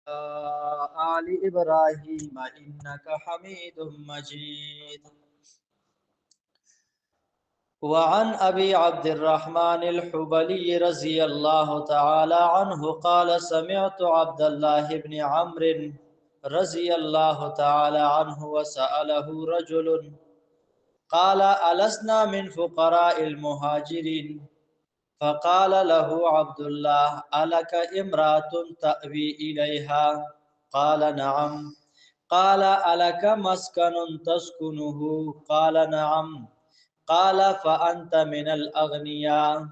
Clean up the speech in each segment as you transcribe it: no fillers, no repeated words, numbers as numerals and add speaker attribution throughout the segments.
Speaker 1: آل إبراهيم إنك حميد مجيد. وعن أبي عبد الرحمن الحبلي رضي الله تعالى عنه قال سمعت عبد الله بن عمرو رضي الله تعالى عنه وسأله رجل قال ألسنا من فقراء المهاجرين؟ فقال له عبد الله ألك امرأة تأوي إليها؟ قال نعم. قال ألك مسكن تسكنه؟ قال نعم. قال فأنت من الأغنياء.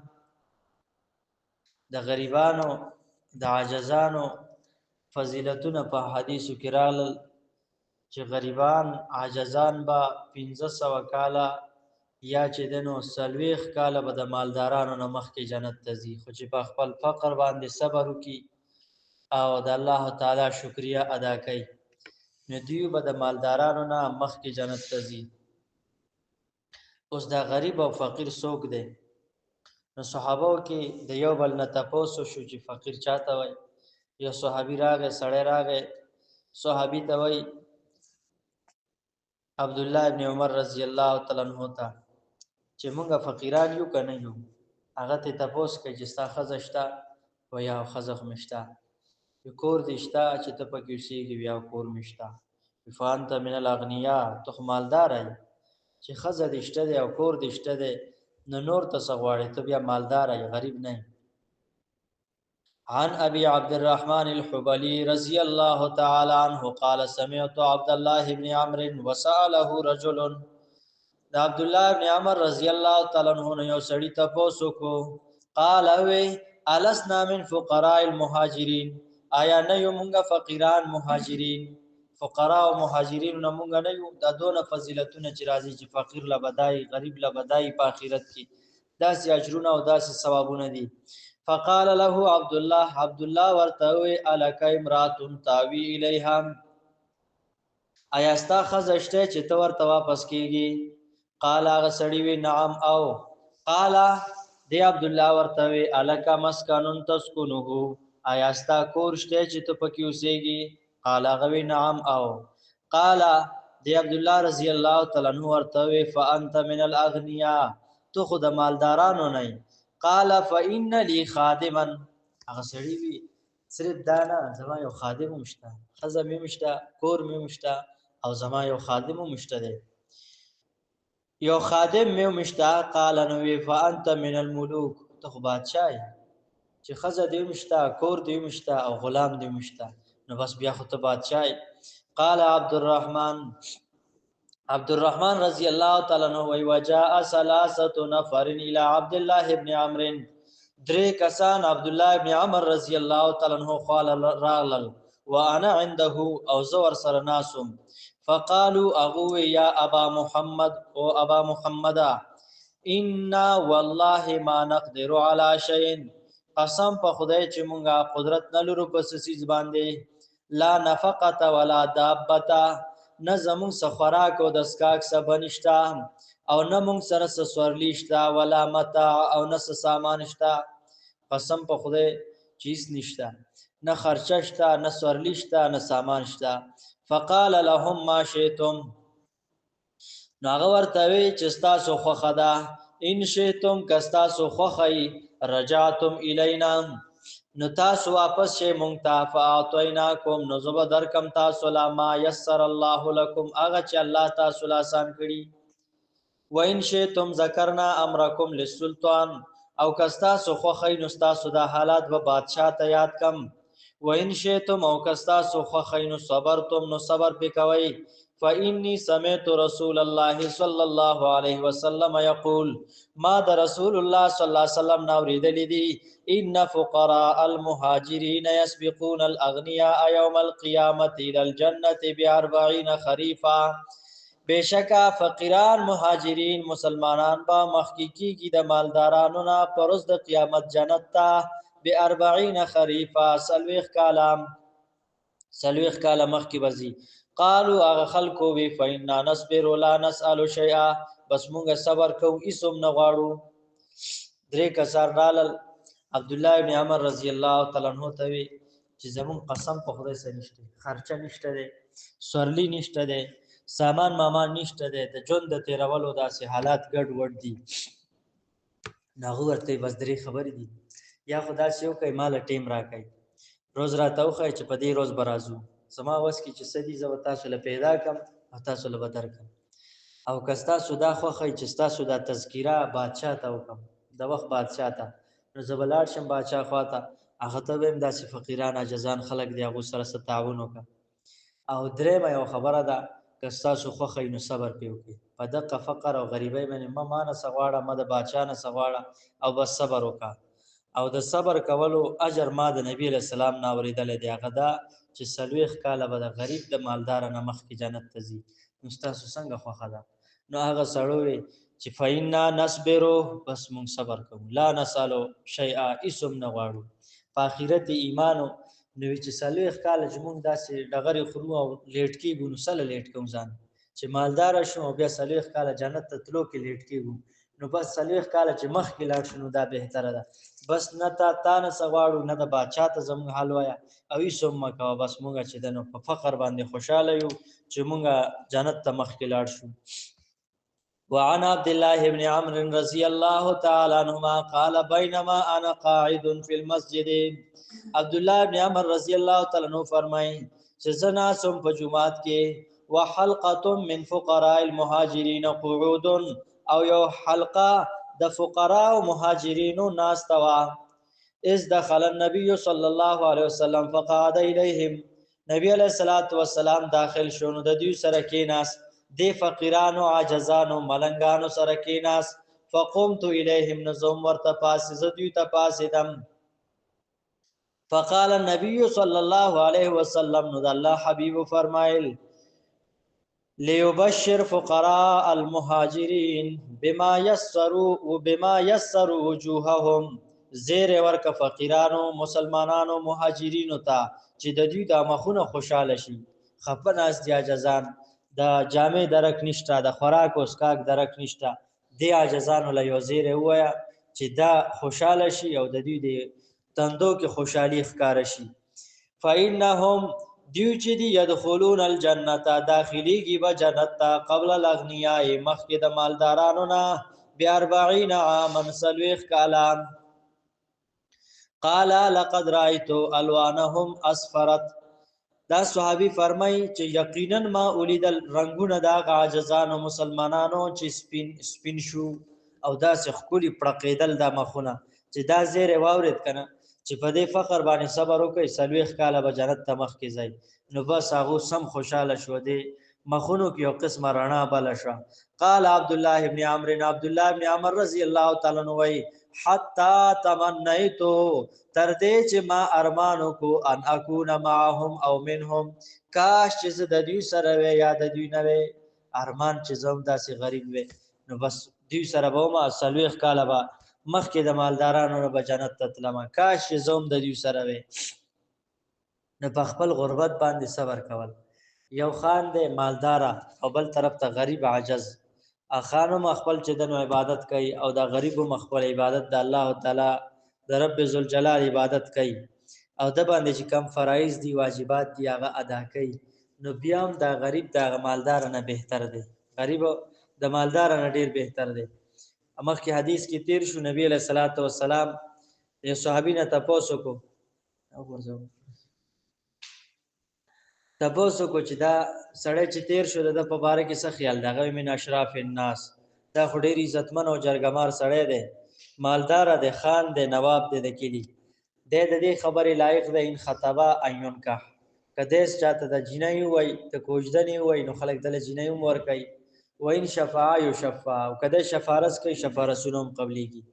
Speaker 1: د غریبانو د عاجزانو فضیلتونه په حدیثو کې راغلل چې غریبان عاجزان به 1500 کاله یا چې دنو سلويخ کاله به د مالدارانو نه مخکې جنت ته ځي، خو چې په خپل فقر باندې صبر وکړي او د الله تعالی شکریا ادا کوي نو دوی به د مالدارانو نه مخکې جنت ته ځي. اوس دا غریب او فقیر څوک دی؟ نو صحابو کې د یو بل نه تپوسو شو چې فقیر چاته وای. یو صحابي راغی، سړی راغی، صحابي ته وای عبد الله ابن عمر رضی الله تعالی عنہ ته چې مونږه فقیران یو کنه یو. هغه ته تپوس کوي چې ستا ښځه شته؟ و یا ښځه خو مې شته. کور دې شته چې ته پکې اوسېږې؟ یا کور مې شته. فانت من الاغنیا، ته خو مالدار یې چې ښځه دې شته دی او کور دې شته دی، نو نور ته څه غواړې؟ ته بیا مالدار یې، غریب نه یې. عن ابي عبد الرحمن الحبلي رضي الله تعالى عنه قال سمعت عبد الله بن عمرو وسأله رجل. دا عبد الله بن عمر رضی الله تعالی عنہ یو سړی تاسو کو قال وی الاسنا من فقراء المهاجرين، آیا نه یو مونږه فقیران مهاجرین؟ فقراء او مهاجرین نه مونږه نه یو. دا دونه فضیلتونه چې راځي چې فقیر لبدای غریب لبدای په آخرت کې داسې اجرونه او داسې ثوابونه دي. فقال له عبد الله ورته وی الک امرات تاوی الیها، آیا ستا ښځه شته چې ته ورته واپس کیږي؟ قال هغه سړی وی نعم. او قال دی عبد الله ورته وی الک مسکن تسکنه، آیا ستا کور شته چې ته پکې اوسېږي؟ قال هغه وی نعم. او قال دی عبد الله رضی الله تعالی عنہ ورته وی فانت من الاغنیاء، تو خود مالدارانو نه. قال فإن لي خادما، هغه سړی وی صرف دانا زما یو خادم مشته، ښځه مې مشته، کور مې مشته او زما یو خادم مشته دی، یو خادم مې مشته. قال نو فانت من الملوک، ته خو بادشاہ چې ښځه دې مشته، کور دې مشته او غلام دې مشته، نو بس بیا خو ته بادشاہ. قال عبد الرحمن رضی الله تعالی عنہ وجاء ثلاثه نفر الى عبد الله ابن عمرو، درې کسان عبد الله ابن عمر رضی الله تعالی عنہ قال راغلل وانا عنده او زور سره ناسم. فقالوا اغو یا ابا محمد، او ابا محمد انا والله ما نقدر على شيء، قسم په خدای چې مونږه قدرت نه لرو په سیس باندې، لا نفقه ولا دابه، نه زمون سره خوراک او د اسکاک سبا نشتا او نه مونږ سره سورلی شتا، ولا متاع او نه سامان شتا، قسم په خدای چیز نشتا، نه خرچه شتا، نه سورلی شتا، نه سامان شتا. فقال لهم ما شئتم، نو هغه ورته وی چې تاسو خوښه ده، ان شئتم کستاسو خوښی رجعتم الینا، نو تاسو واپس شئ مونږ ته، فاعطیناکم، نو زه به درکم تاسو لا ما یسر الله لكم، هغه چې الله تاسو له آسان کړي. وان شئتم ذکرنا امرکم للسلطان، او کستاسو خوښی نو تاسو د حالات به بادشاہ ته یاد کم. وان شئتم او کستاسو خوښی نو صبرتم، نو صبر پکوي. فإني سمعت رسول الله صلى الله عليه وسلم يقول، ما د رسول الله صلى الله عليه وسلم ناوریدلی دی، ان فقراء المهاجرين يسبقون الاغنياء يوم القيامة الى الجنة ب40 خريفا، بشکا فقیران مهاجرین مسلمانان با مخکیکی کی د مالدارانو نا پرز د قیامت جنت تا ب40 خریفا، سلویخ کالا مخکی بزی. قالوا اغا خلقو بی فإنا نصبر لا نسأل شیئا، بس مونږ صبر کو اسم نغواړو. درې کسان رالل عبد الله ابن عمر رضی الله تعالی عنہ ته وی چې زمون قسم په خدای سره نشته خرچه نشته ده سورلی نشته ده سامان مامان نشته ده د ژوند د تیرولو داسې حالات ګډ وډ دي ناغه ورته بس درې خبرې دي یا خدا سيو کوي مال ټیم راکړي روز راته وخی چې په دې روز برازو زما وس کې چې سدي زو تاسو له پیدا کم او تاسو له بدر کم او کستا سودا خوخی چې تاسو دا تذکیره بادشاہ ته وکم د وخت بادشاہ ته نو زبلار شم بادشاہ خواته هغه ته هم داسې فقیران عجزان خلق دی هغه سره تعاون وکړه او درې یو خبره ده کستا سو خوخی نو صبر پیو کې په دغه فقر او غریبۍ باندې ما نه سغواړه ما د بادشاہ نه سغواړه او بس صبر وکړه او د صبر کولو اجر ما د نبی له سلام نا اوریدل دی هغه دا چې سلويخ کاله به د غریب د مالدار نه مخ کې جنت ته ځي نو تاسو څنګه خوخه ده نو هغه سړوي چې فینا نصبرو بس مونږ صبر کوو لا نسالو شیئا اسم نه غواړو په اخرت ایمانو نو چې سلويخ کاله چې مونږ داسې ډغری خرو او لیټ کېږو نو سره لیټ کوم ځان چې مالدار شو بیا سلويخ کاله جنت ته تلو کې لیټ کېږو نو بس سلويخ کاله چې مخ کې لاړ شنو دا بهتره ده بس نه تا نه سغواړو نه د بادشاہ ته زموږ حال وایا او ایسم مکو بس مونږ چې دنو په فقر باندې خوشاله یو چې مونږ جنت ته مخ کې لاړ شو وعن عبد الله بن عمرو رضي الله تعالى عنهما قال بينما انا قاعد في المسجد عبد الله بن عمرو رضی الله تعالی عنہ فرمایي چې زنا سم په جمعات کې وحلقه من فقراء المهاجرين قعود او یو حلقه د فقراء او مهاجرینو ناس توا اذ دخل النبي صلى الله عليه وسلم فقعد اليهم نبی علیہ الصلوۃ والسلام داخل شونو د دوی سره کې ناس دی فقیرانو عاجزانو ملنګانو سره کې ناس فقمت اليهم نظم ورته پاس زدوی ته پاسدم فقال النبي صلى الله عليه وسلم نو الله حبيب فرمایل ليبشر فقراء المهاجرين بما يسروا وجوههم زیر ورک فقیرانو مسلمانانو مهاجرینو ته چې د دوی د مخونه خوشاله شي خپناس دی عجزان د جامع درک نشته د خوراک او اسکاک درک نشته دی عجزانو له یو زیر وایا چې دا خوشاله شي او د دوی د تندو کې خوشحالي ښکار شي فإنهم دیو چې دی يدخلون الجنه داخليږي به جنت ته قبل الاغنیاء مخکې د مالدارانو نه ب40 عاما سلويخ کالام قال لقد رايت الوانهم اصفرت دا صحابي فرمای چې یقینا ما اولیدل رنگونه دا عاجزانو مسلمانانو چې سپین شو او دا سخکلی پړقیدل د مخونه چې دا زیر واورید کنه چې په دې فخر باندې صبر وکي سلويخ کاله به جنت ته مخ کې ځي نو بس هغه سم خوشاله شو دي مخونو کې یو قسم رڼا بل شو قال عبد الله ابن عمرو رضی الله تعالی عنہ وای حتا تمنیت تر دې چې ما ارمانو کو ان اكون معهم او منهم کاش چې د دوی سره وي یا د دوی نه وي ارمان چې زوم داسې غریب وي نو بس دوی سره به ما سلويخ کاله به مخکې د مالدارانو نه به جنت ته تلم کاش چې زوم د دوی سره وي نو په خپل غربت باندې صبر کول یو خان دی مالدار او بل طرف ته غریب عاجز اخانو مخبل چې د عبادت کوي او د غریب مخبل عبادت د الله تعالی د رب ذوالجلال عبادت کوي او د باندې چې کم فرایض دي واجبات دي هغه ادا کوي نو بیا هم د غریب د مالدار نه بهتر دی غریب د مالدار نه ډیر بهتر دی امخ کې حدیث کې تیر شو نبی علیہ الصلوۃ والسلام یو صحابي نه تاسو کو تاسو کو چې دا سړی چې تیر شو د په باره کې څه خیال دغه من اشراف الناس دا خډير عزتمن او جرګمار سړی دی مالدار دی خان دی نواب دی د کلی د دې خبرې لایق دی ان خطبه عین کا کدیس چاته د جنای وای ته کوجدنی وای نو خلک دل جنای مور کوي وین شفاع یشفع او کده شفارس کوي شفارسونم قبليږي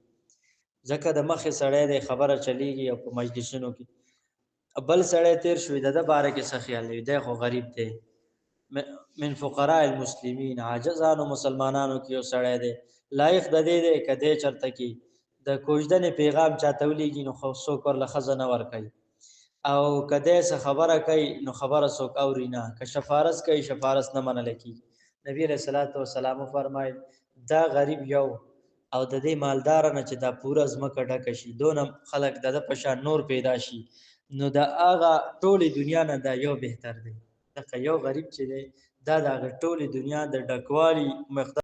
Speaker 1: ځکه د مخه سړی دی خبره چلیږي او په مجلسونو کې بل سړی تیر شوی د باره کې څه خیال دی د خو غریب دی من فقراء المسلمین عاجزانو مسلمانانو کې یو سړی دی لایق د دې دی کده چرته کې د کوجدن پیغام چاته ولېږي نو خو څوک ورله خزانه ور کوي او کده څه خبره کوي نو خبره څوک اوري نه که شفارس کوي شفارس نه منل کی نبی رسول الله والسلام فرمایي دا غریب یو او د دې مالدار نه چې دا پورا زمکه ډکه شي دونه خلک د پشان نور پیدا شي نو د هغه ټولې دنیا نه دا یو بهتر دی. دغه یو غریب چې دی دا د هغه ټولې دنیا د ډکوالي مقدار